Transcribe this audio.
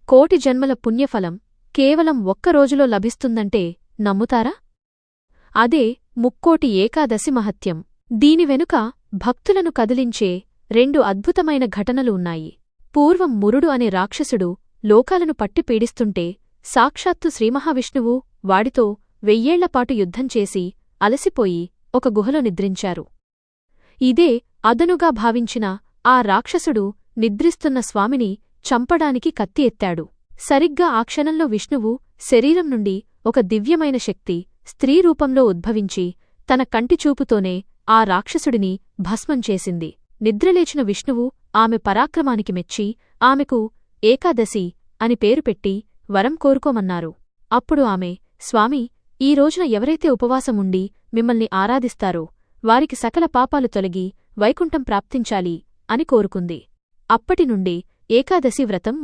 కోటి జన్మల పుణ్యఫలం కేవలం ఒక్క రోజులో లభిస్తుందంటే నమ్ముతారా? అదే ముక్కోటి ఏకాదశి మహత్యం. దీని వెనుక భక్తులను కదిలించే 2 అద్భుతమైన ఘటనలు ఉన్నాయి. పూర్వం మురుడు అనే రాక్షసుడు లోకాలను పట్టి పీడిస్తుంటే సాక్షాత్తు శ్రీమహావిష్ణువు వాడితో 1000 ఏళ్లపాటు యుద్ధం చేసి అలసిపోయి ఒక గుహలో నిద్రించారు. ఇదే అదనుగా భావించిన ఆ రాక్షసుడు నిద్రిస్తున్న స్వామిని చంపడానికి కత్తి ఎత్తాడు. సరిగ్గా ఆ క్షణంలో విష్ణువు శరీరం నుండి ఒక దివ్యమైన శక్తి స్త్రీ రూపంలో ఉద్భవించి తన కంటిచూపుతోనే ఆ రాక్షసుడిని భస్మం చేసింది. నిద్రలేచిన విష్ణువు ఆమె పరాక్రమానికి మెచ్చి ఆమెకు ఏకాదశి అని పేరు పెట్టి వరం కోరుకోమన్నారు. అప్పుడు ఆమె, స్వామి, ఈ రోజున ఎవరైతే ఉపవాసముండి మిమ్మల్ని ఆరాధిస్తారో వారికి సకల పాపాలు తొలగి వైకుంఠం ప్రాప్తించాలి అని కోరుకుంది. అప్పటినుండి ఏకాదశి వ్రతం